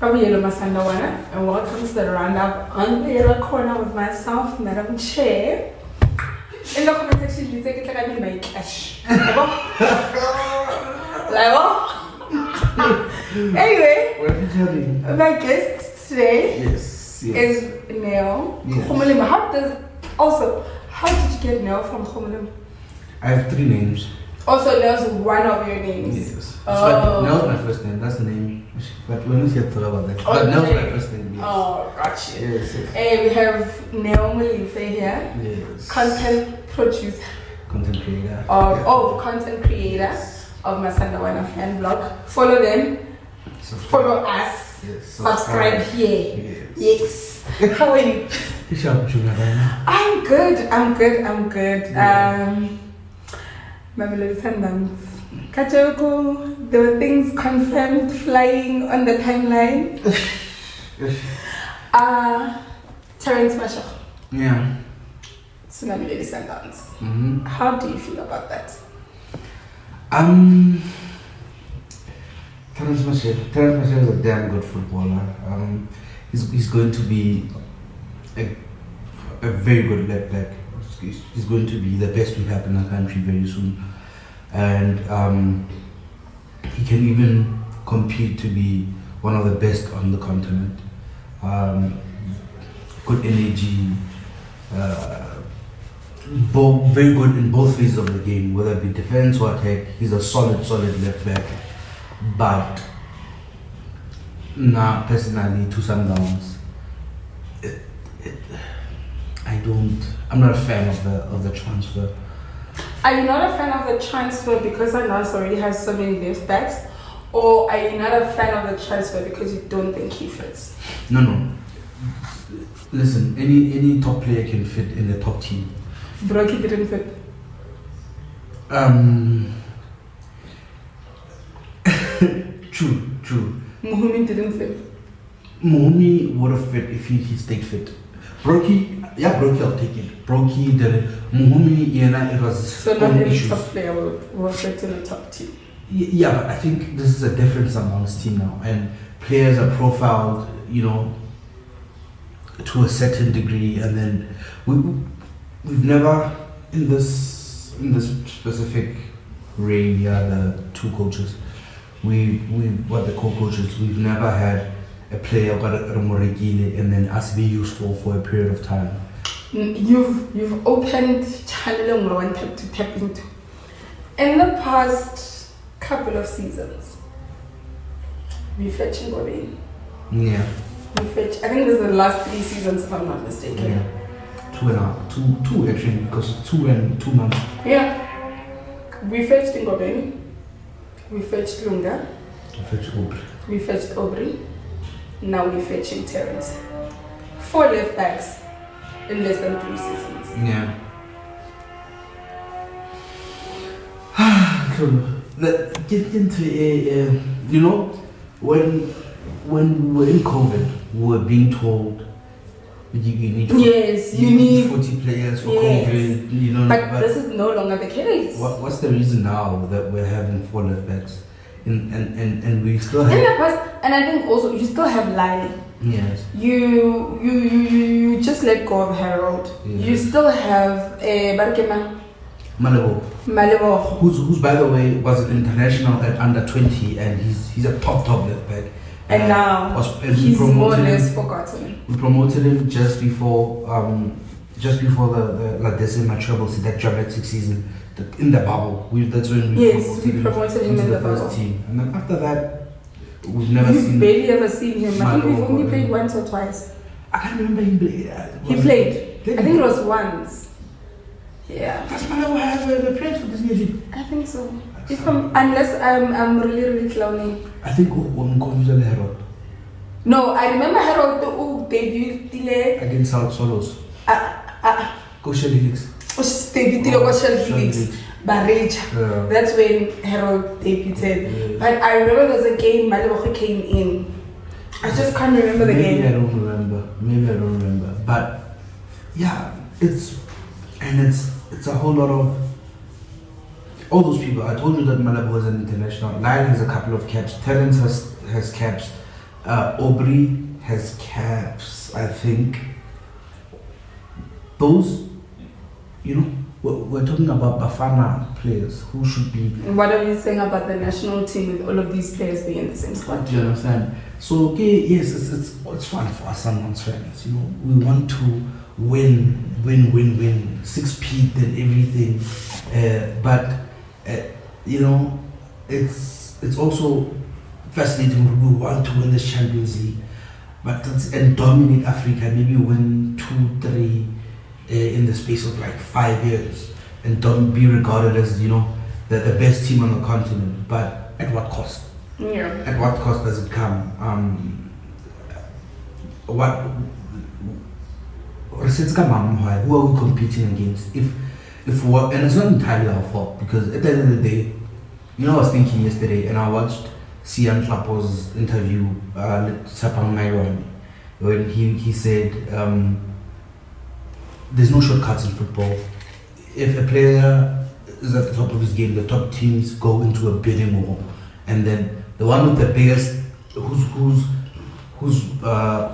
Hello, Masandawana, and welcome to the roundup on the yellow corner with myself, Madam Chair. In the comment section, you take it like I mean my cash. Anyway, what are you telling? my guest today yes. is Neo. Yes. How did you get Neo from Khomelim? I have 3 names. Also, Neo's one of your names. Yes. Oh. Neo's my first name. That's the name. But we're not here to talk about that. But Neo's my first name. Yes. Oh, gotcha. Yes. And we have Neo Mulife here. Yes. Content producer. Content creator. Content creator of Masandawana fan blog. Follow them. Follow us. Yes. Subscribe here. Yes. How are you? I'm good. Mamelodi Sundowns. Kachoko, there were things confirmed flying on the timeline. Terence Mashego. Yeah. Mamelodi Sundowns. Mm-hmm. How do you feel about that? Terence Mashego is a damn good footballer. He's going to be a very good left back. He's going to be the best we have in our country very soon, and he can even compete to be one of the best on the continent. Good energy, very good in both phases of the game, whether it be defense or attack. He's a solid left back. But now, personally, to Sundowns, I'm not a fan of the transfer. Are you not a fan of the transfer because Sundowns already has so many left backs, or are you not a fan of the transfer because you don't think he fits? No. Listen, any top player can fit in the top team. Brocky didn't fit. True. Muhumi didn't fit. Muhumi would have fit if he stayed fit. Brokey, I'll take it. Brokey, Muhumi, it was so not every top player will fit in the top team. Yeah, but I think this is a difference amongst team now, and players are profiled, to a certain degree, and then we've never in this specific reign. The 2 coaches. We what the co-coaches. We've never had a player got a Moriri and then us be useful for a period of time. You've opened channel I wanted to tap into. In the past couple of seasons, we fetch Mbule. Yeah. We fetch. I think this is the last 3 seasons, if I'm not mistaken. Yeah. 2 actually, because it's 2 and 2 months. Yeah. We fetched Mbule. We fetched Lunga. We fetched Aubrey. Now we're fetching Terence. 4 left backs in less than 3 seasons. Yeah. Get into when we were in COVID, we were being told you need 40 players for COVID. But this is no longer the case. What's the reason now that we're having 4 left backs? And we still have in the past, and I think also you still have Lyle. Yes. You just let go of Harold. Yes. You still have Barkema Malebo, who's by the way was an international at under 20, and he's a top left back. And now he's more or less forgotten. We promoted him just before the La Decima treble, that dramatic season in the bubble. That's when we promoted him in the first team. And then after that, we've never seen. We've barely ever seen him. I think we've only played once or twice. I can't remember him playing. He played. I think it was once. Yeah. That's why I have played for this music. I think so. Unless I'm really clowning. I think I'm confused Harold. No, I remember Harold who debuted against South Solos. Koshel Helix. Debuted Koshel Helix. Barecha. That's when Harold debuted. But I remember there was a game Malebo came in. I just can't remember the game. Maybe I don't remember. But yeah, it's a whole lot of all those people. I told you that Malebo was an international. Lyle has a couple of caps. Terence has caps. Aubrey has caps, I think. Those, we're talking about Bafana players who should be. What are you saying about the national team with all of these players being in the same squad? Do you understand? So, okay, yes, it's fun for us Sundowns fans. We want to win, 6-peat and everything. But it's also fascinating. We want to win the Champions League, and dominate Africa. Maybe win 2-3 in the space of like 5 years, and don't be regarded as the best team on the continent. But at what cost? Yeah. At what cost does it come? Who are we competing against? If we're, and it's not entirely our fault, because at the end of the day, I was thinking yesterday, and I watched Sian Flapo's interview Sapang Mairon, when he said there's no shortcuts in football. If a player is at the top of his game, the top teams go into a bidding war, and then the one with the biggest, who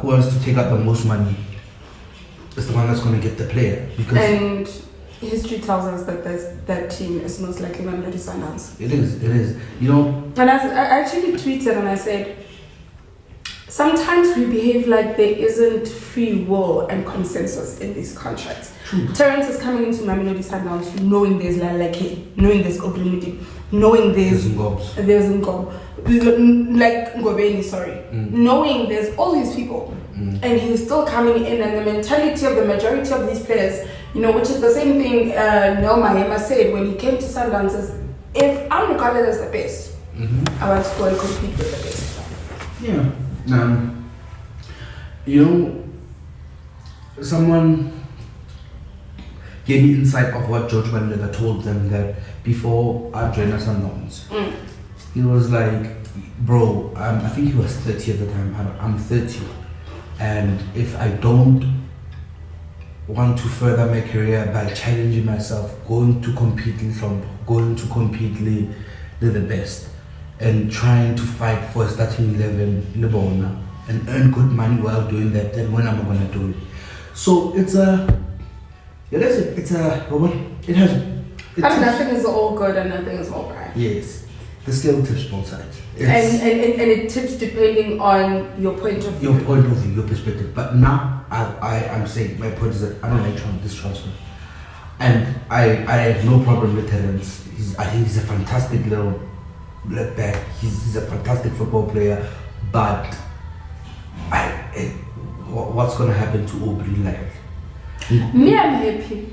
wants to take out the most money, is the one that's going to get the player. And history tells us that that team is most likely Mamelodi Sundowns. It is. And I actually tweeted and I said, sometimes we behave like there isn't free will and consensus in these contracts. Terrence is coming into Mamelodi Sundowns knowing there's Lakay, knowing there's Obrimidi, knowing there's Ngob, like Ngobeni, sorry, knowing there's all these people, and he's still coming in, and the mentality of the majority of these players, which is the same thing Nel Mahema said when he came to Sundowns, is if I'm regarded as the best, I want to go and compete with the best. Yeah. Someone gave me insight of what George Mandela told them, that before I joined us Sundowns, he was like, bro, I think he was 30 at the time, I'm 30, and if I don't want to further my career by challenging myself, going to compete the best, and trying to fight for a starting 11 Lebona and earn good money while doing that, then when am I going to do it? So nothing is all good and nothing is all bad. Yes, the scale tips both sides. And it tips depending on your point of view. Your perspective. But now I'm saying, my point is that I don't like this transfer. And I have no problem with Terence. I think he's a fantastic little left back. He's a fantastic football player. But what's going to happen to Aubrey? Me, I'm happy.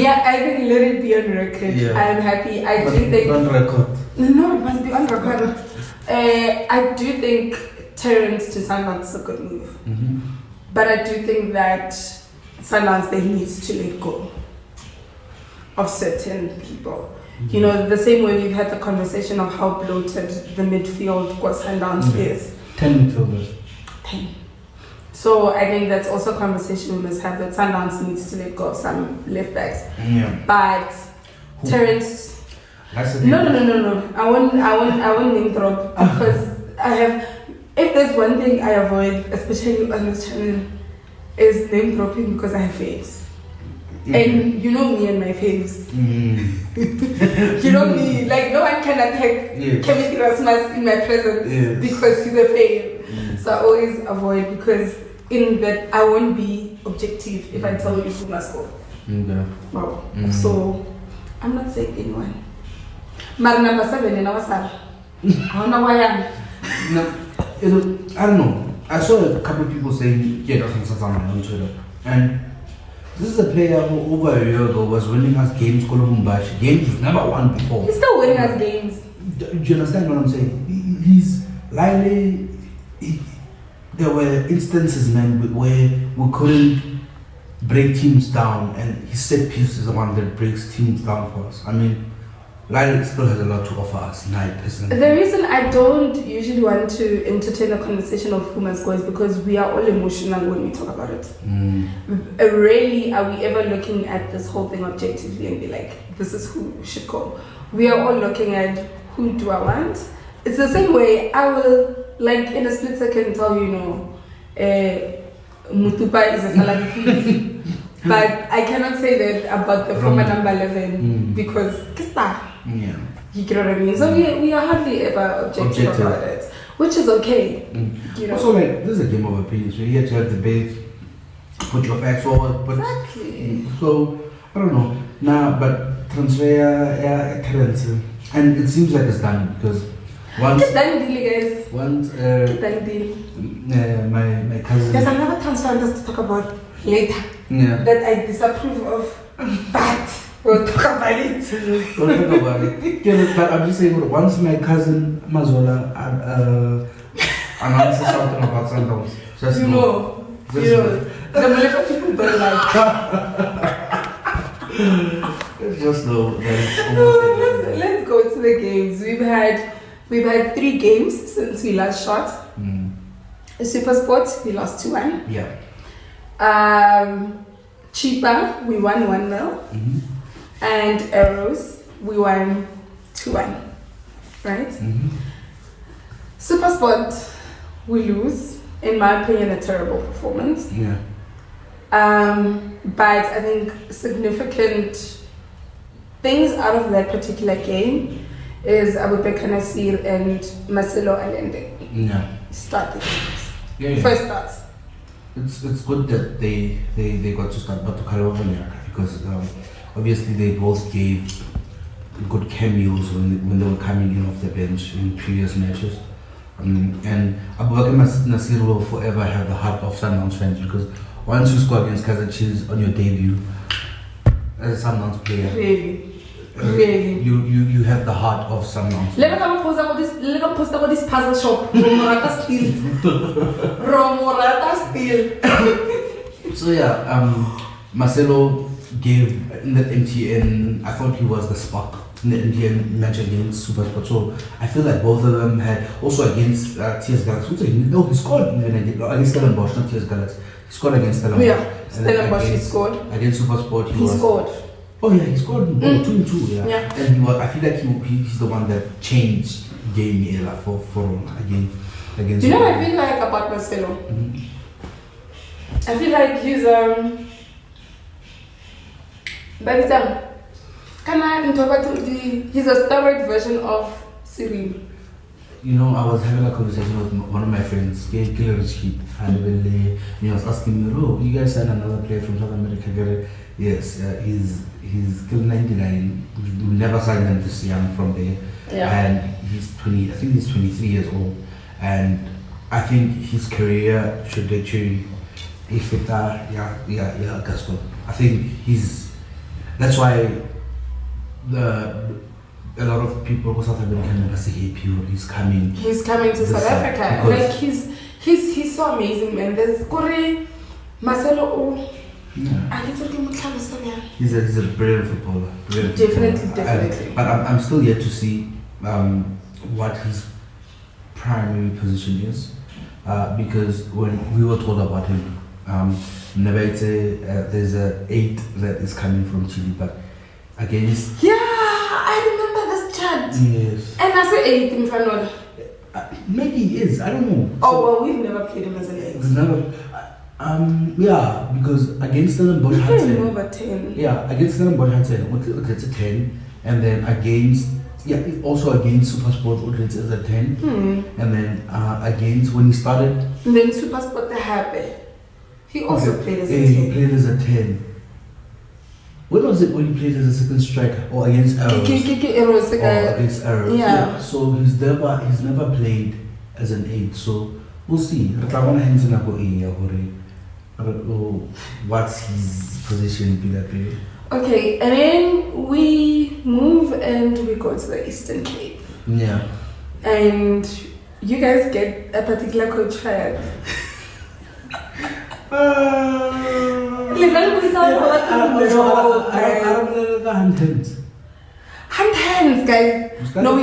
I think let it be on record. Yeah. I'm happy. I do think on record. No, it must be on record. I do think Terence to Sundowns is a good move, but I do think that Sundowns they needs to let go of certain people. The same way we've had the conversation of how bloated the midfield was Sundowns is. 10 midfielders. 10. So I think that's also a conversation we must have, that Sundowns needs to let go of some left backs. Yeah. But Terence, no. I won't name drop, because if there's one thing I avoid, especially on this channel, is name dropping, because I have faves. And you know me and my faves. You know me, like no one can attack Kevin Erasmus in my presence because she's a fave. So I always avoid, because in that I won't be objective if I tell you who must go. Wow. So I'm not saying anyone. But number 7 in our side. I don't know why I don't know. I saw a couple of people saying on Twitter, and this is a player who over a year ago was winning us games, games we've never won before. He's still winning us games. Do you understand what I'm saying? He's Lyle. There were instances, man, where we couldn't break teams down, and his set piece is the one that breaks teams down for us. I mean, Lyle still has a lot to offer us, personally. The reason I don't usually want to entertain a conversation of who must go is because we are all emotional when we talk about it. Rarely are we ever looking at this whole thing objectively and be like, this is who should go. We are all looking at who do I want, it's the same way. I will, like, in a split second tell you, Mutupa is a salary. But I cannot say that about the former number 11 because Kista. Yeah. You get what I mean? So we are hardly ever objective about it, which is okay. You know. Also, like, this is a game of opinions. So you have to have debate, put your facts forward. Exactly. So, I don't know. Nah, but transfer, talent. And it seems like it's done because once. Get done deal, guys. Once, Get done deal. my cousin. There's another transfer I want to talk about later. Yeah. That I disapprove of, but we'll talk about it. We'll talk about it. Yeah, but I'm just saying, once my cousin Mazola announces something about Sundowns, just you know, the Malefa people don't like. Just know that it's almost let's go to the games. We've had 3 games since we last shot. Super Sports, we lost 2-1. Yeah. Cheaper, we won 1-0. And Arrows, we won 2-1. Right? Super Sport, we lose. In my opinion, a terrible performance. Yeah. But I think significant things out of that particular game is Abubakar Nasir and Marcelo Allende. Yeah. Start the games. Yeah. First starts. It's good that they got to start, but to because obviously they both gave good cameos when they were coming in off the bench in previous matches. And Abubakar Nasir will forever have the heart of Sundowns fans because once you score against Kaizer Chiefs on your debut as a Sundowns player, Really? you have the heart of Sundowns. Let me post about this puzzle shop. Romorata still. So yeah, Marcelo gave in that MTN. I thought he was the spark in the MTN match against Super Sport. So I feel like both of them had also against TS Galaxy. No, he scored even against Stellenbosch, not TS Galaxy. He scored against Stellenbosch. Yeah, Stellenbosch he scored. Against Super Sport He scored. Oh yeah, he scored 2-2. Yeah. And I feel like he's the one that changed game for against. You know what I feel like about Marcelo? I feel like he's he's a steroid version of Cyril. You know, I was having a conversation with one of my friends, Killer Rich Kid, and he was asking me, "Oh, you guys signed another player from South America?" Yes, he's still 99. We never signed him this young from there. Yeah. And he's 20. I think he's 23 years old, and I think his career trajectory, if it Gaston. I think that's why a lot of people who South American never say hey pure. He's coming to South Africa. Like he's so amazing, man. There's Kore Marcelo. Yeah. He's a brilliant footballer. Definitely. But I'm still yet to see what his primary position is, because when we were told about him, there's a 8 that is coming from Chile, but against. Yeah, I remember this chat. Yes. And I said 8 in front. Maybe he is. I don't know. Well, we've never played him as an 8. Yeah, because against Stellenbosch had 10. Yeah, against Stellenbosch had 10. It's a 10, and then against also against Supersport it's a 10, and then against when he started. And then Supersport the Happy. He also played as a 10. He played as a 10. When was it when he played as a second striker or against Arrows? Against Arrows. Yeah. So he's never played as an 8. So we'll see. What's his position be that way? Okay, and then we move and we go to the Eastern Cape. Yeah. And you guys get a particular coach fired. Hands, guys. No,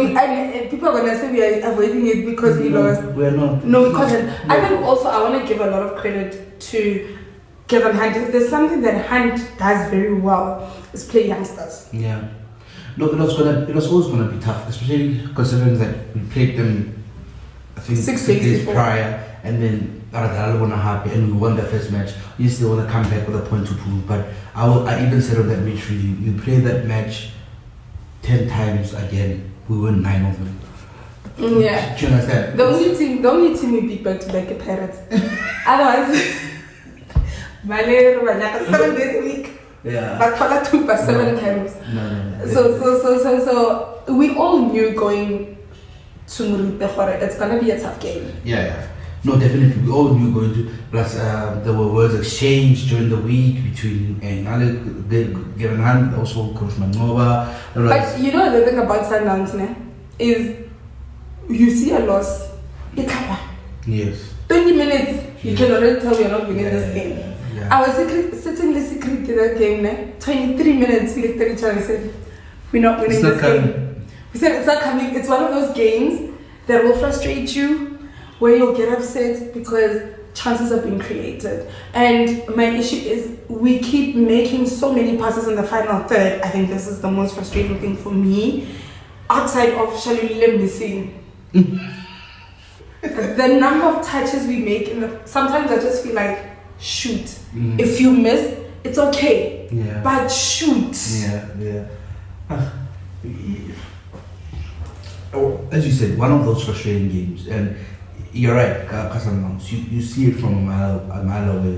people are gonna say we are avoiding it because we lost. We're not. No, we couldn't. I think also I want to give a lot of credit to Kevin Hunt. If there's something that Hunt does very well, is play youngsters. Yeah. No, it was always gonna be tough, especially considering that we played them, I think 6 days before. prior, and then happy and we won the first match. Yes, they want to come back with a point to prove, but I even said on that match, really, you play that match 10 times again, we win 9 of them. Yeah. Do you understand? The only team we beat back to back are Pirates. Otherwise, Malero, 7 days a week. Yeah. But for 2 per 7 times. No. So we all knew going to Moriri, it's gonna be a tough game. Yeah. No, definitely. We all knew going to. Plus, there were words exchanged during the week between Alec, Gerenhan, also Coach Manova. But you know the thing about Sundowns is you see a loss, it cover. Yes. 20 minutes, you can already tell we're not winning this game. Yeah. I was sitting the secret to that game. 23 minutes, we looked at each other and said, we're not winning this game. We said it's not coming. It's one of those games that will frustrate you, where you'll get upset because chances are being created. And my issue is we keep making so many passes in the final third. I think this is the most frustrating thing for me. Outside of Shalulile missing. The number of touches we make, sometimes I just feel like, shoot. If you miss, it's okay. Yeah. But shoot. Yeah. Oh, as you said, one of those frustrating games. And you're right, you see it from a mile away.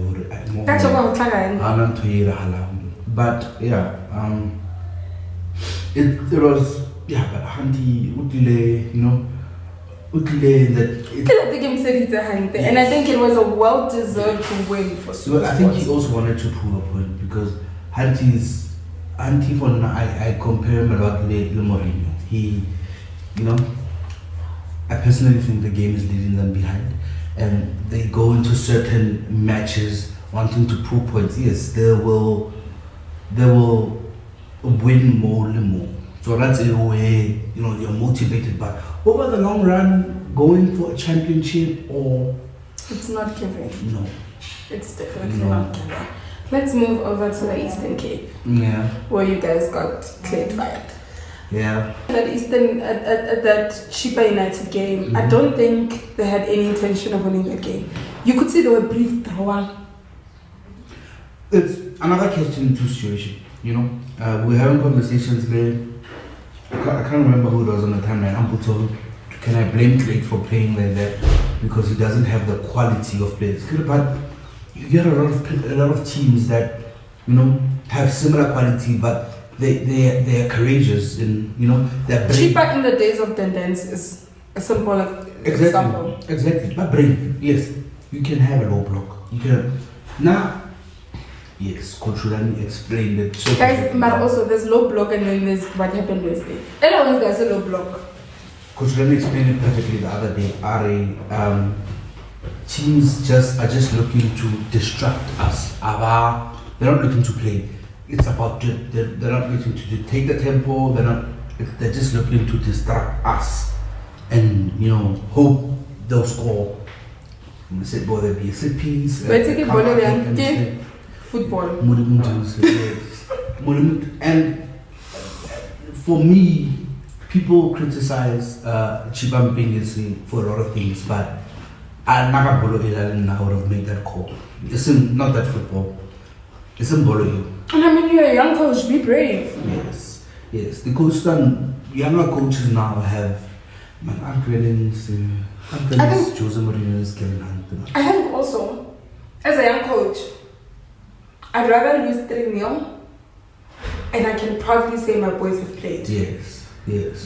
But yeah, it was, but Handy, and I think it was a well-deserved win for Super I think Sports. he also wanted to prove a point because Hanti for I compare him a lot with Mourinho. He, I personally think the game is leading them behind, and they go into certain matches wanting to prove points. Yes, they will win more and more. So that's in a way, you're motivated. But over the long run, going for a championship it's not giving. No, it's definitely not giving. Let's move over to the Eastern Cape. Yeah. Where you guys got cleared fired. Yeah. That Chipa United game, I don't think they had any intention of winning that game. You could see they were breathed through. It's another catch-22 situation. We're having conversations there. I can't remember who it was on the timeline. I'm told, can I blame Craig for playing like that because he doesn't have the quality of players? But you get a lot of teams that have similar quality, but they are courageous and they're brave. Cheaper in the days of tendence is a simple example. Exactly. But brave, yes. You can have a low block. You can now. Yes, Coach Rulani explained it. So guys, but also there's low block and then there's what happened Wednesday. Everyone there's a low block. Coach Rulani explained it perfectly the other day. Teams are just looking to distract us. They're not looking to play. It's about they're not looking to take the tempo. They're just looking to distract us, and hope they'll score. Whether it be a set piece, football. And for me, people criticize Chibam Pingisi for a lot of things, but I would have made that call. It's not that football. It's in Bolo. And I mean, you're a young coach, be brave. Yes. The coach younger coaches now have Jose Mourinho's Kevin Hunt. I think also, as a young coach, I'd rather lose 3-0 and I can proudly say my boys have played. Yes.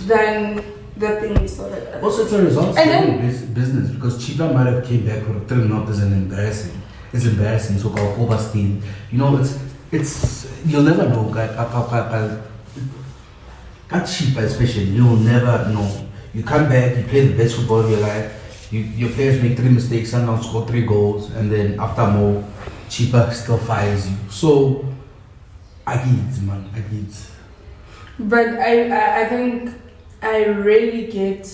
Than the thing we saw that. Also, it's a result business because Chiba might have came back with 3-0 is embarrassing. It's embarrassing. So called oversteam. It's you'll never know. At Chiba especially, you'll never know. You come back, you play the best football of your life. Your players make 3 mistakes, somehow score 3 goals, and then after more, Chiba still fires you. So I get it. But I think I really get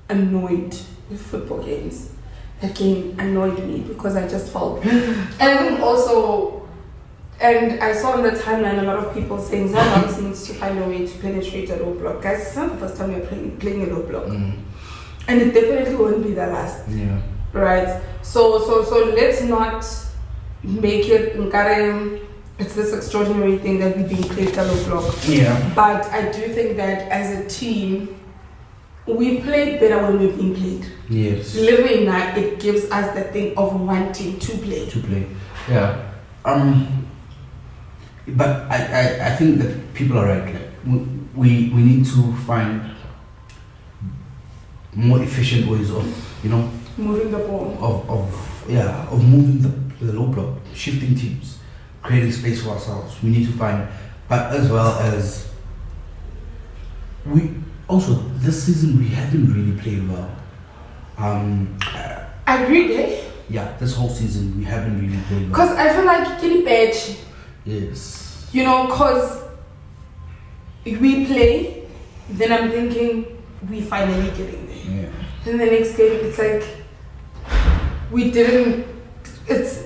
annoyed with football games. That game annoyed me because I just felt. And I think also And I saw on the timeline a lot of people saying Zambia needs to find a way to penetrate a low block. Guys, it's not the first time we're playing a low block. And it definitely won't be the last. Yeah. Right? So let's not make it it's this extraordinary thing that we've been played a low block. Yeah. But I do think that as a team, we played better when we've been played. Yes. Literally now, it gives us the thing of wanting to play. Yeah. But I think that people are right. Like, we need to find more efficient ways of moving the ball. Of moving the low block, shifting teams, creating space for ourselves. We need to find, but as well as we also this season we haven't really played well. Agreed, eh? Yeah, this whole season we haven't really played well. Because I feel like Kitty Badge. Yes. Because we play, then I'm thinking we finally getting there. Yeah. Then the next game, it's like we didn't.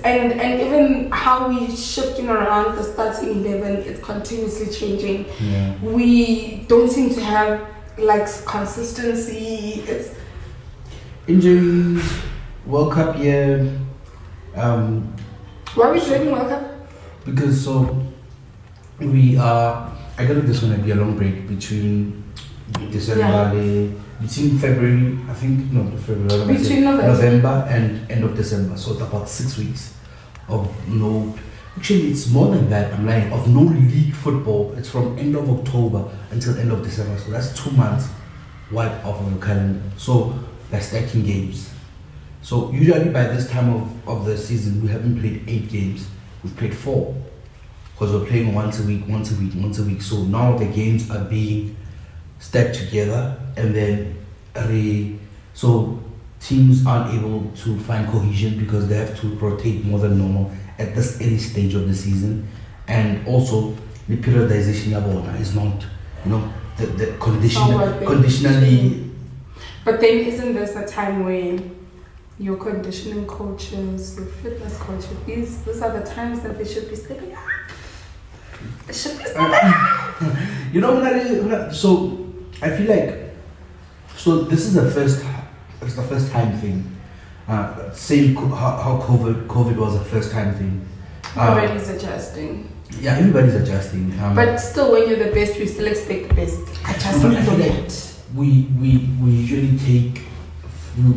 And even how we shifting around the starting 11, it's continuously changing. Yeah. We don't seem to have like consistency. It's injuries, World Cup year. Why are we doing World Cup? Because we are. I got there's gonna be a long break between December, between February. I think February. Between November and end of December. So it's about 6 weeks of no. Actually, it's more than that. I'm lying. Of no league football. It's from end of October until end of December. So that's 2 months wiped off of the calendar. So that's stacking games. So usually by this time of the season, we haven't played 8 games. We've played 4 because we're playing once a week. So now the games are being stacked together, and then so teams aren't able to find cohesion because they have to rotate more than normal at this early stage of the season, and also the periodization is not, the conditionally. But then isn't this a time where your conditioning coaches, your fitness coaches, these are the times that they should be stepping up. They should be stepping up. So I feel like, this is the first time thing. Same how COVID was a first time thing. Everybody's adjusting. Yeah, everybody's adjusting. But still, when you're the best, we still expect the best. I feel like we usually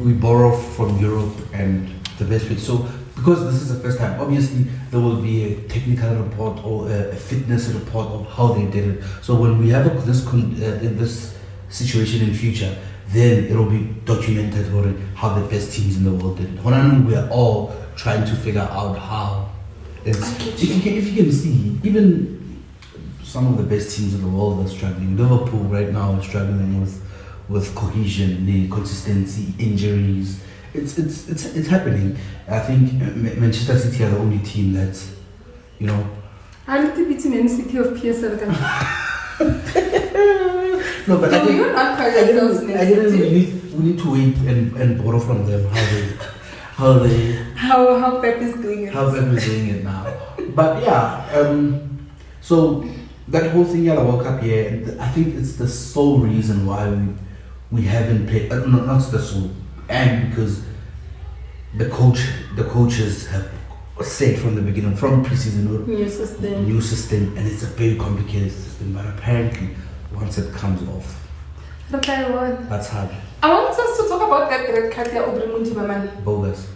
we borrow from Europe and the best way. So because this is the first time, obviously there will be a technical report or a fitness report of how they did it. So when we have this situation in future, then it will be documented how the best teams in the world did it. We are all trying to figure out how. If you can see, even some of the best teams in the world are struggling. Liverpool right now is struggling with cohesion, the consistency, injuries. It's happening. I think Manchester City are the only team that's, I don't think it's Man City of PSL. No, but we need to wait and borrow from them how Pep is doing it. How Pep is doing it now. But yeah, so that whole thing, the World Cup here, I think it's the sole reason why we haven't played. Not the sole, and because the coaches have said from the beginning, from pre-season, new system, and it's a very complicated system. But apparently, once it comes off, that's hard. I want us to talk about that red card here, Obrimundi Maman. Bogus.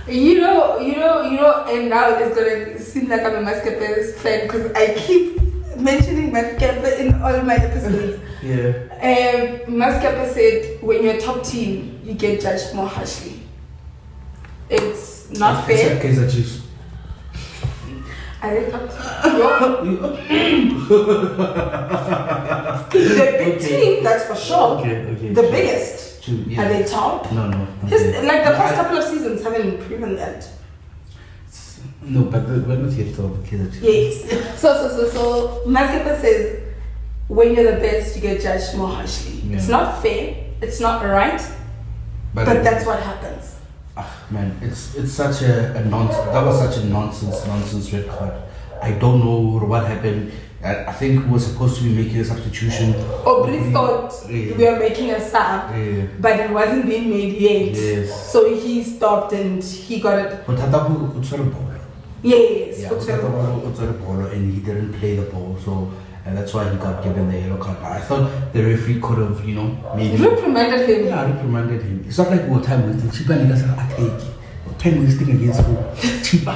And now it's gonna seem like I'm a Maskepe's fan because I keep mentioning Maskepe in all my episodes. Yeah. Maskepe said, when you're a top team, you get judged more harshly. It's not fair. I didn't talk the big team, that's for sure. Okay. The biggest. True, yeah. Are they top? No. Like the past couple of seasons haven't proven that. No, but we're not here to talk about Kaizer Chiefs. Yes. So Maskepe says, when you're the best, you get judged more harshly. Yeah. It's not fair. It's not right. But that's what happens. Man, it's such a nonsense. That was such a nonsense red card. I don't know what happened. I think we were supposed to be making a substitution. Aubrey thought we were making a sub, but it wasn't being made yet. Yes. So he stopped and he got it. But Tatapu utswere ball. Yes. Yeah, utswere ball and he didn't play the ball, so and that's why he got given the yellow card. But I thought the referee could have, maybe reprimanded him. Yeah, reprimanded him. It's not like we were time wasting. Chiba niggas are attacking. Time wasting against who? Chiba.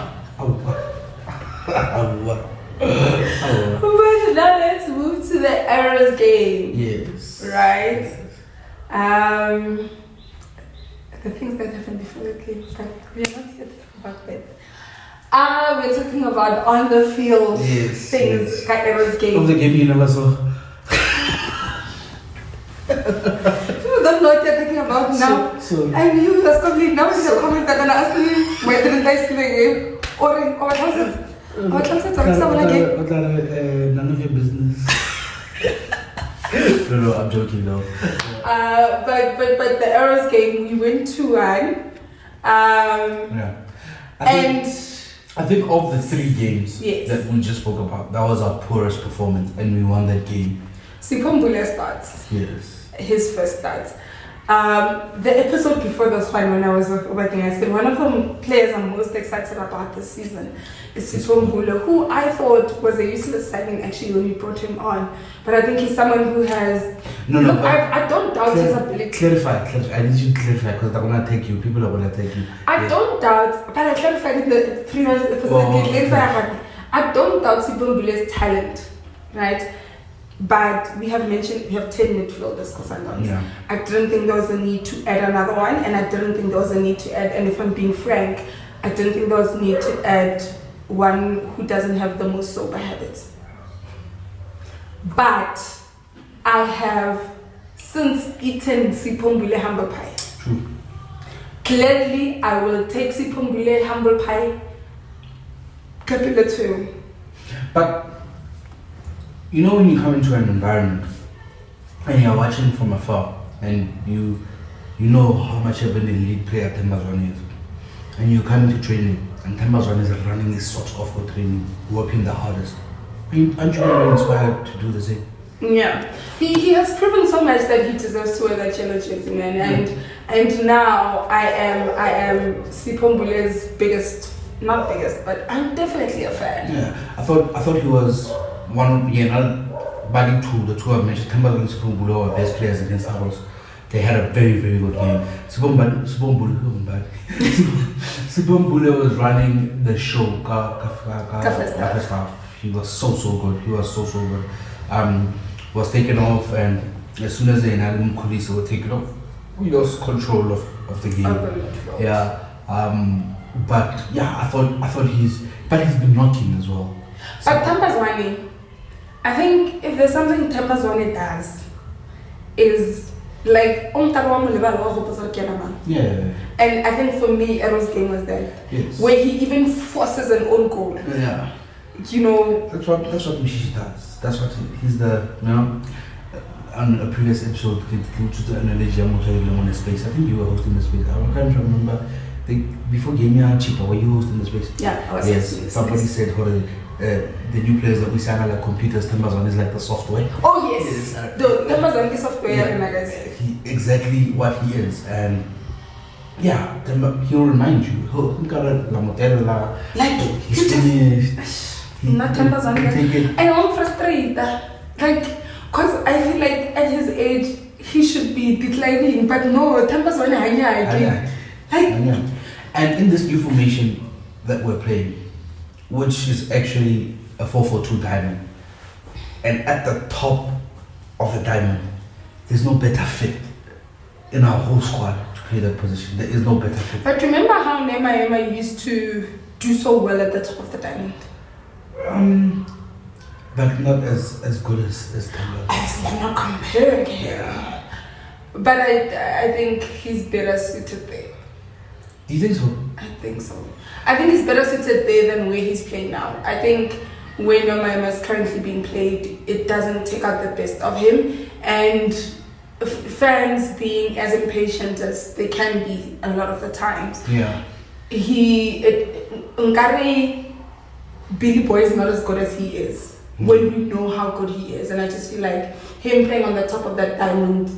But now let's move to the errors game. Yes. Right? The things that happened before the game, but we are not here to talk about that. We're talking about on the field things, errors game. Of the game you never saw. People don't know what you're talking about now. And you just complete now in the comments they're gonna ask me where didn't I see the game? Or what was it? What was it? None of your business. No, I'm joking though. But the errors game, we went 2-1. I think of the 3 games that we just spoke about, that was our poorest performance, and we won that game. Mbule starts. Yes. His first starts. The episode before this one, when I was working, I said one of the players I'm most excited about this season is Mbule, who I thought was a useless signing actually when we brought him on. But I think he's someone who has. I don't doubt his ability. Clarify. I need you to clarify because they're gonna take you. People are gonna take you. I don't doubt, but I clarified in the previous episode. I don't doubt Mbule's talent, right? But we have 10 midfielders for Sundowns. Yeah. I didn't think there was a need to add another one, and I didn't think there was a need to add, and if I'm being frank, I didn't think there was a need to add one who doesn't have the most sober habits. But I have since eaten Mbule humble pie. True. Gladly, I will take Mbule humble pie. But when you come into an environment and you're watching from afar and you know how much of an elite player Tembazwane is, and you come into training and Tembazwane is running his socks off for training, working the hardest, aren't you really inspired to do the same? Yeah, he has proven so much that he deserves to wear that yellow jersey, man. And now I am Mbule's biggest, not biggest, but I'm definitely a fan. Yeah, I thought he was one, buddy two, the two I mentioned, Tembazwane and Mbule were best players against ours. They had a very, very good game. Mbule was running the show. First half. He was so good. He was so good. Was taken off, and as soon as they had him, Kulisa would take it off. We lost control of the game. Yeah. But yeah, I thought he's been knocking as well. So, but Tembazwane, I think if there's something Tembazwane does, is like yeah. And I think for me, Ero's game was that, where he even forces an own goal. Yeah. That's what Mshishi does. That's what he's the on a previous episode to the analogy on the space. I think you were hosting the space. I can't remember. Before Gamia Chipa, were you hosting the space? Yeah, I was. Yes. Somebody said the new players that we sign are like computers. Tembazwane is like the software. Oh yes, the Tembazwane software. Exactly what he is, and yeah, he'll remind you. Like he's finished. Not Tembazwane. And I'm frustrated, cause I feel like at his age he should be declining, but no, Tembazwane again. And in this new formation that we're playing, which is actually a 4-4-2 diamond, and at the top of the diamond, there's no better fit in our whole squad to play that position. There is no better fit. But remember how Nema used to do so well at the top of the diamond? But not as good as Tembazwane. I'm not comparing him. Yeah. But I think he's better suited there. Do you think so? I think so. I think he's better suited there than where he's playing now. I think where Nomaima is currently being played, it doesn't take out the best of him. And fans being as impatient as they can be a lot of the times. Yeah. Billy Boy is not as good as he is when we know how good he is, and I just feel like him playing on the top of that diamond,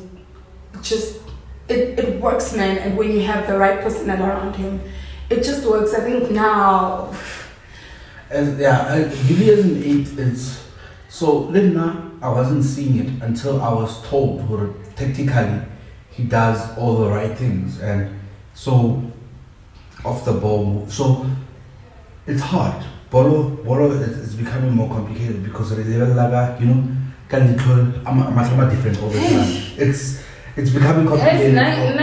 just it works, man. And when you have the right personnel around him, it just works. I think now, Billy as an 8 is so. Lena, I wasn't seeing it until I was told tactically he does all the right things, and so off the ball. So it's hard. Bolo is becoming more complicated because the level laga, you know, I'm different all the time. It's becoming complicated. And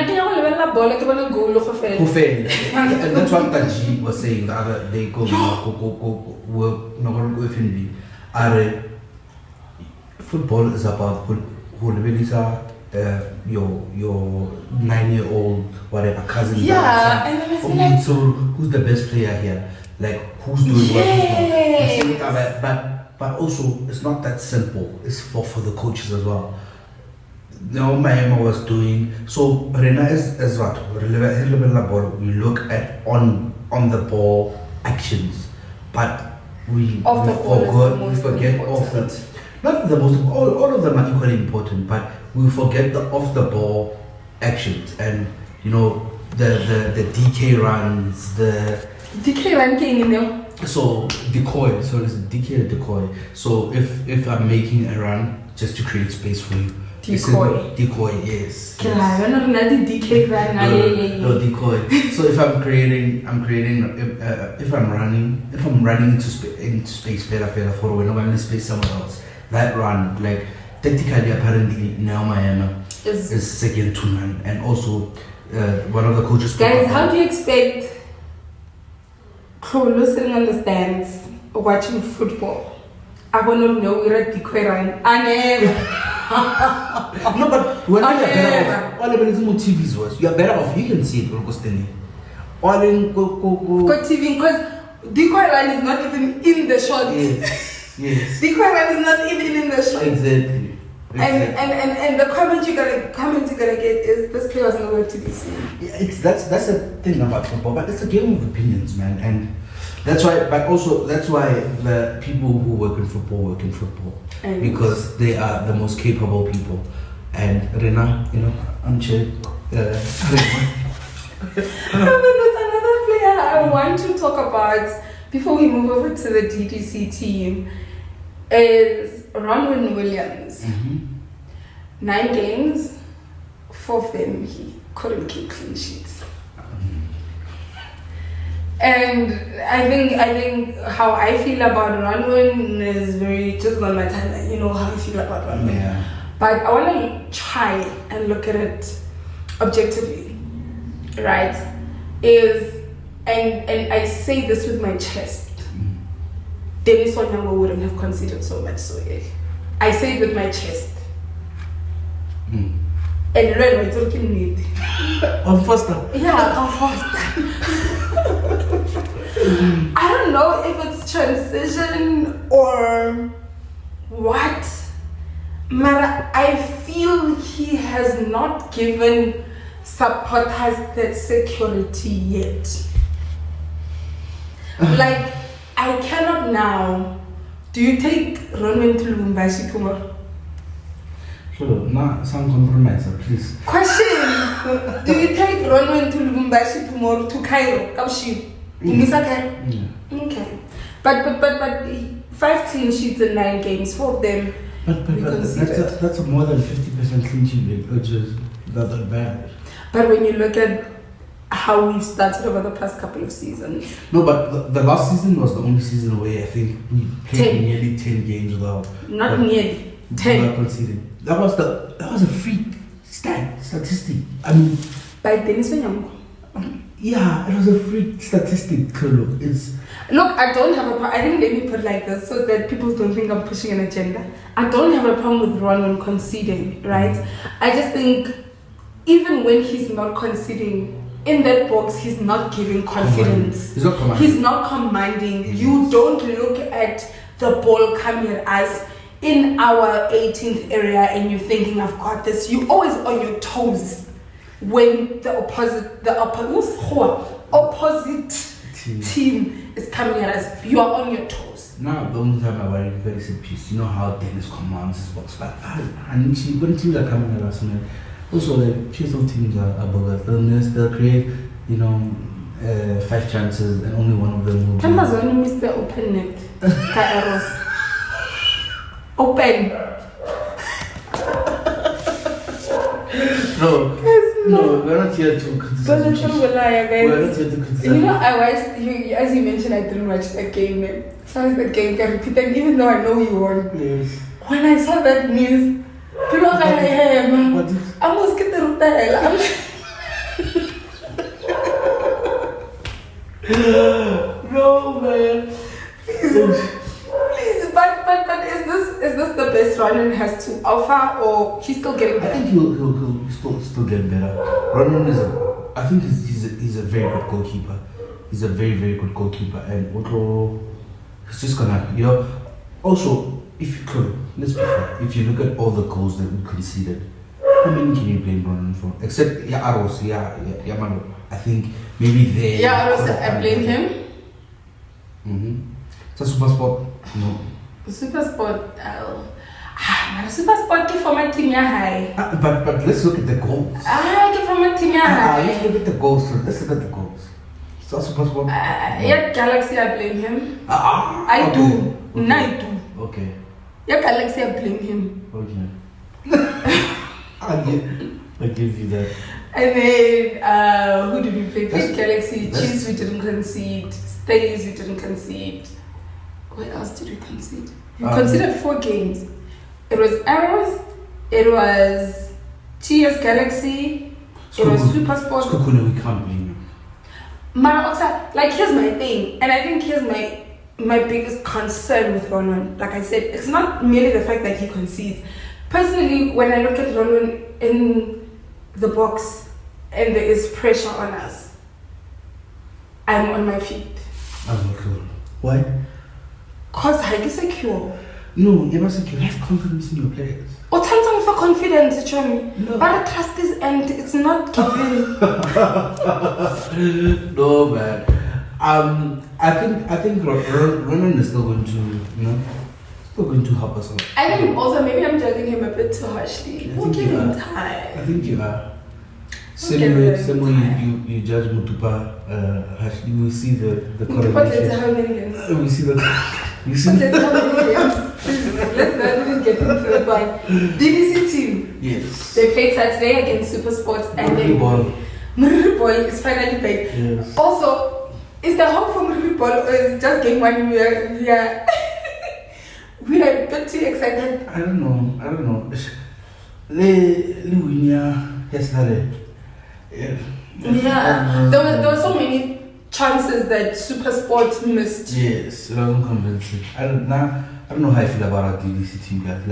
that's what Taji was saying the other day. Go football is about your 9-year-old whatever cousin. Yeah, and then it's like, so who's the best player here? Like who's doing what? But also it's not that simple. It's for the coaches as well. My Emma was doing so. Rena is what we look at on the ball actions, but we forget off that. Not the most. All of them are equally important, but we forget the off the ball actions, and you know the DK runs, the DK ranking, so decoy. So it's DK or decoy. So if I'm making a run just to create space for you. Decoy, yes. DK run. No, decoy. So if I'm creating, if I'm running into space, for when I'm in space somewhere else, that run, like technically, apparently now Miami is second to none, and also one of the coaches. Guys, how do you expect Kolo sitting on the stands watching football? I want to know we're at decoy run. I never. No, but when you're better off, all the TVs was you are better off. You can see it, all in go TV, because decoy run is not even in the shot. Yes. Decoy run is not even in the shot. Exactly. And the comment you're gonna get is this player was nowhere to be seen. Yeah, that's the thing about football, but it's a game of opinions, man, and that's why. But also that's why the people who work in football and because they are the most capable people. And Rena, I'm chill. There's another player I want to talk about before we move over to the DDC team. Is Ronwen Williams. 9 games, 4 of them he couldn't keep clean sheets. And I think how I feel about Ronwen is very just on my timeline. You know how I feel about Ronwen. Yeah. But I want to try and look at it objectively, right? And I say this with my chest. Dennis Onyango wouldn't have conceded so much, so yeah. I say it with my chest. And Ren was talking me. On Foster? Yeah, on Foster. I don't know if it's transition or what, but I feel he has not given supporters that security yet. Like, I cannot now. Do you take Ronwen to Lubumbashi tomorrow? Sure, some compromise, please. Question: do you take Ronwen to Lubumbashi tomorrow to Cairo? Kapshi, Umisa Cairo. Yeah. Okay, but 5 clean sheets in 9 games, 4 of them. But that's a more than 50% clean sheet rate, which is not that bad. But when you look at how we've started over the past couple of seasons. No, but the last season was the only season where I think we played nearly 10 games without. Not nearly 10. Without conceding. That was a freak statistic. I mean. By Dennis Onyango. Yeah, it was a freak statistic. Look, I don't have a problem. I think let me put it like this so that people don't think I'm pushing an agenda. I don't have a problem with Ronwen conceding, right? I just think even when he's not conceding. In that box, he's not giving confidence. He's not commanding. He's not commanding. You don't look at the ball coming at us in our 18th area and you're thinking, I've got this, you're always on your toes when the opposite team is coming at us. You are on your toes. Now, the only time I worry very set piece, you know how Dennis commands his box. Like, and when teams are coming at us, man, also like peaceful teams are bogus. They'll create, 5 chances and only one of them will be. Amazon missed the open net. Kairos. Open. No, we're not here to criticize. We're not here to criticize. I watched, as you mentioned, I didn't watch the game. So I was the game can repeat, and even though I know you won. Yes. When I saw that news, people were like, hey, man, I almost get the hotel. No, man. Please, but is this the best Ronan has to offer, or he's still getting better? I think he'll still get better. Ronan he's a very good goalkeeper. He's a very, very good goalkeeper, and he's just gonna, Also, if you could, let's be fair. If you look at all the goals that we conceded, how many can you blame Ronan for? Except Aros, Mano. I think maybe they. Aros, I blame him. It's a super sport. No. Super sport. Super sport came from my team high. But let's look at the goals. Came from my team high. Let's look at the goals. Let's look at the goals. It's a super sport. Galaxy, I blame him. I do. Okay. No, I do. Okay. Galaxy, I blame him. Okay. I give you that. And then, who did we play? Galaxy, Chiefs, we didn't concede. Stays, we didn't concede. What else did we concede? We considered 4 games. It was Arrows, it was TS Galaxy, it was Super Sport. We can't blame you. Here's my thing, and I think here's my biggest concern with Ronan. Like I said, it's not merely the fact that he concedes. Personally, when I look at Ronan in the box and there is pressure on us, I'm on my feet. I'm cool. Why? Because I'm secure. No, you're not secure. Have confidence in your players. Or sometimes for confidence, No. But I trust this and it's not given. No, man. I think Ronan is still going to, help us out. I think also maybe I'm judging him a bit too harshly. We'll give him time. I think you are. Same way you judge Mutupa harshly. We see the correlation. We see the. Let's not even get into it, but DDC team. Yes. They played Saturday against Super Sports and Moriri Boy is finally back. Yes. Also, is the hope for Moriri Boy or is just game 1 we are we are a bit too excited? I don't know. Le win yesterday. Yeah. There were so many chances that Super Sport missed. Yes, it wasn't convincing. I don't know how I feel about our DDC team, guys.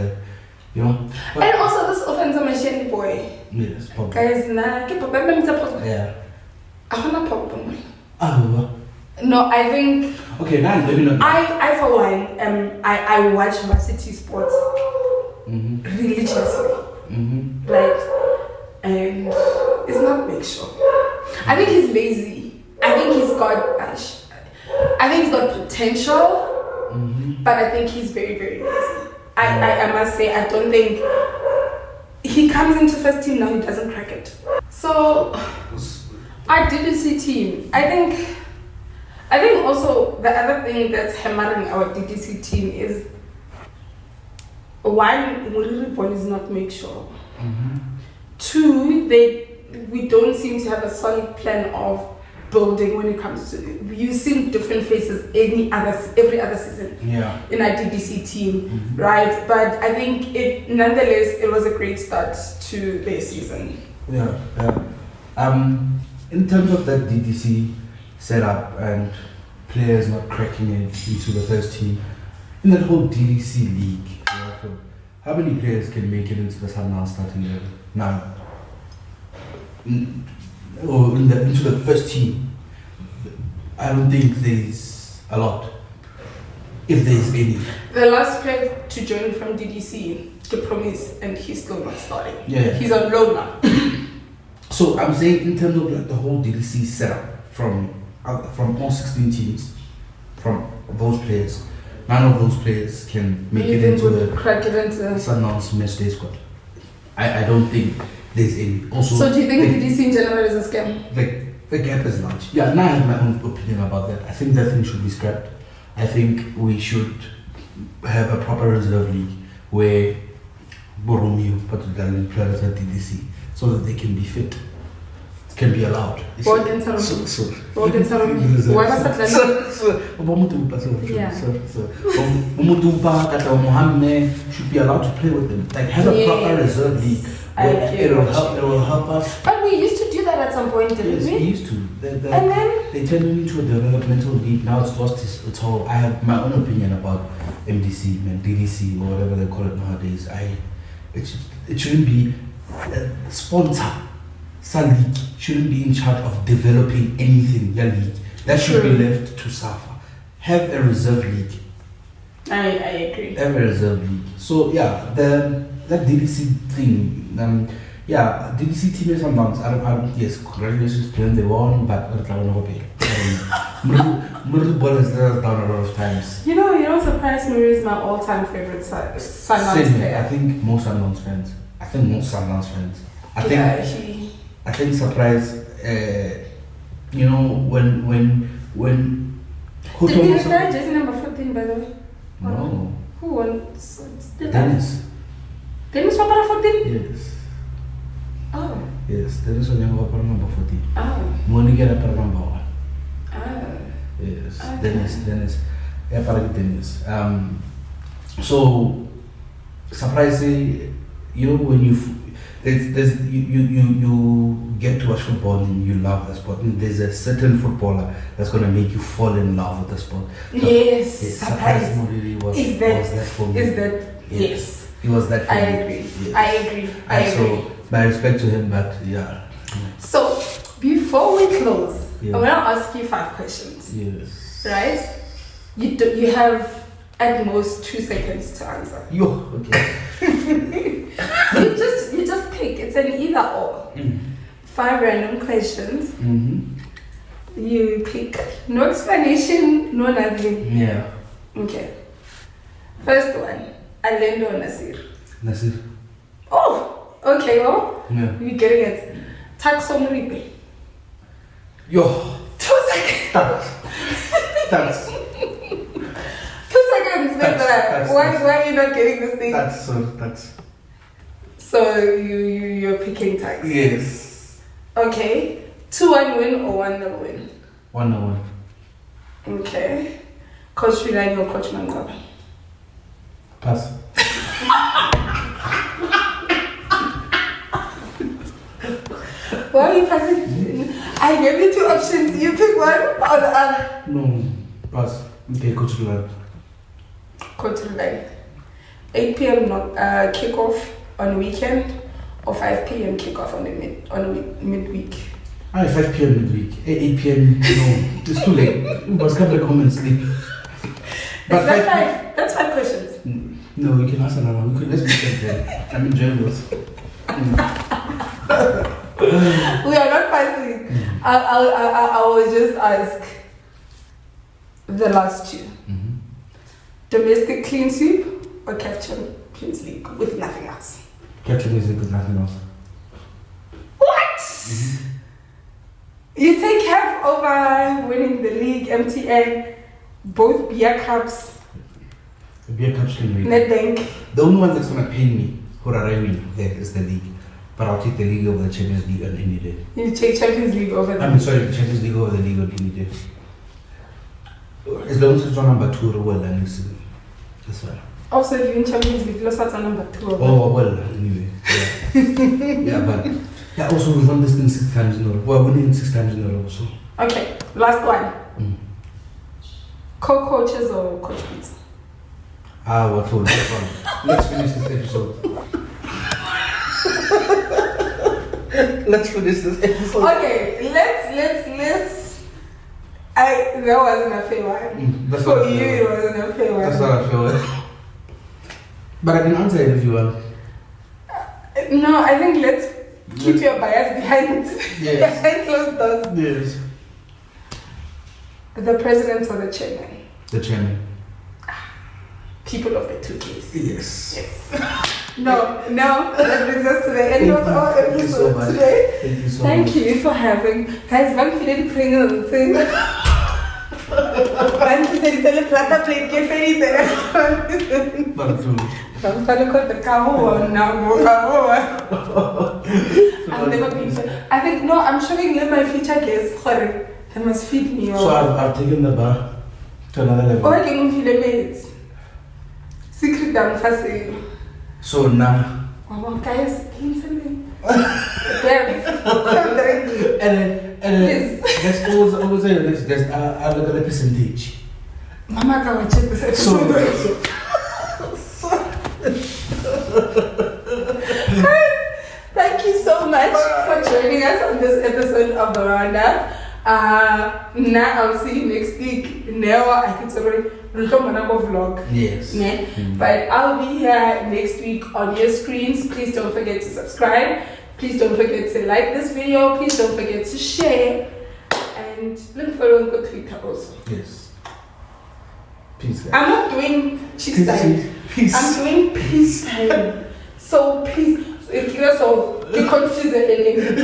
And also this offense, Mashego boy. Yes, probably. Guys, yeah. I have no problem. No, I think. Okay, now let me know. I for one, I watch varsity sports religiously. And it's not big show. I think he's lazy. I think he's got potential, but I think he's very, very lazy. I must say, I don't think he comes into first team now. He doesn't crack it. So our DDC team, I think also the other thing that's hammering our DDC team is one, Moriri Ball is not make sure. 2, we don't seem to have a solid plan of building when it comes to you've seen different faces every other season in our DDC team, right? But I think nonetheless it was a great start to their season. In terms of that DDC setup and players not cracking it into the first team in that whole DDC league, how many players can make it into the Sundown starting 11 now? Or into the first team, I don't think there's a lot. if there is any. The last player to join from DDC, the promise, and he's still not starting. Yeah. He's on loan now. So I'm saying in terms of like the whole DDC setup from all 16 teams, from those players, none of those players can make it into the Sundowns match day squad. I don't think there's any. Also, so do you think DDC in general is a scam? Like the gap is large. Yeah, now I have my own opinion about that. I think that thing should be scrapped. I think we should have a proper reserve league where Boromeo, particularly players at DDC, so that they can be fit. Can be allowed. Yeah. Mohammed should be allowed to play with them. Like have a proper reserve league. It will help us. But we used to do that at some point, didn't we? We used to. And then they turned it into a developmental league. Now it's lost its whole. I have my own opinion about MDC and DDC or whatever they call it nowadays. It shouldn't be a sponsor. Some league shouldn't be in charge of developing anything. Your league that should be left to SAFA. Have a reserve league. I agree. Have a reserve league. So yeah, that DDC thing. DDC team is announced. Yes, congratulations to them. They won, but Moriri ball has let us down a lot of times. You know, surprise Moriri is my all-time favorite Sundowns player. I think most Sundowns fans. I think surprise. When did we retire jersey number 14 by the way? No. Who won? Dennis. Dennis Wapara 14? Yes. Oh. Yes, Dennis Wapara number 14. Oh. Monigera para number 1. Oh. Yes. Okay. Dennis. Yeah, para Dennis. So surprisingly, when you get to watch football and you love the sport, and there's a certain footballer that's going to make you fall in love with the sport. Yes, surprise Moriri was that for me. Yes. He was that for me. I agree. So my respect to him, but yeah. So before we close, Yeah. I'm gonna ask you 5 questions. Yes. Right? You have at most 2 seconds to answer. Okay. you just pick. It's an either or. 5 random questions. You pick. No explanation, no nothing. Yeah. Okay. First one. Alendo or Nasir? Nasir. Oh! Okay, well, Yeah. you're getting it. Takso Muribe. 2 seconds. Thanks. 2 seconds. Why are you not getting this thing? That's. So you're picking tax. Yes. Okay. 2-1 win or 1-0 win? 1-1. Okay. Coach Rilani or Coach Manzaba? Pass. Why are you passing? I gave you 2 options. You pick one or the other. No. Pass. Okay, Coach Rilani. Coach Rilani. 8 p.m. kickoff on weekend or 5 p.m. kickoff on midweek. 5 p.m. midweek. 8 p.m. No, it's too late. You must come back home and sleep. But That's 5 questions. No, we can answer another one. Let's be fair then. I'm enjoying this. We are not passing. I will just ask the last 2. Domestic clean sweep or CAF Champions League with nothing else? CAF Champions League with nothing else. What? You take CAF over winning the league, MTN, both beer cups. The beer cups can wait. Nedbank. The only one that's going to pay me for arriving there is the league. But I'll take the league over the Champions League on any day. You take Champions League over the the Champions League over the league on any day. As long as it's on number 2, well, then it's fine. Also, if you win Champions League, lost at number 2. Oh, well, anyway. Yeah. But also we've won this thing 6 times in a row. We're winning 6 times in a row, so. Okay, last one. Co-coaches or coach beats? What for? Let's finish this episode. Okay, let's That wasn't a fair one. That's For not a you, fair it wasn't a fair one. That's not a fair one. But I can answer it if you want. No, I think let's keep your bias behind, Yes. behind closed doors. Yes. The president or the chairman? The chairman. People of the two keys. Yes. Yes. No, that brings us to the end of our Thank you so episode much. today. Thank you so Thank much. you for having. Guys, one feeling playing on the thing. One feeling telling Plata playing Keferi. But truly. I'm trying to call the Kahoa now. I've never been so. I think, no, I'm showing them my future guests. Sorry. They must feed me. So I've taken the bar to another level. Oh, I can feel the mates. Secret down fast. So now. Oh, guys, listen me. Damn. And Please. there's always there's a percentage. Mama can watch this episode. Thank you so much for joining us on this episode of the Roundup. Now I'll see you next week. Now I can already vlog. Yes. Yeah. But I'll be here next week on your screens. Please don't forget to subscribe. Please don't forget to like this video. Please don't forget to share. And look for on Twitter also. Yes. Peace. Guys. I'm not doing cheese time. Peace. I'm doing peace time. So peace. So, it so confusing.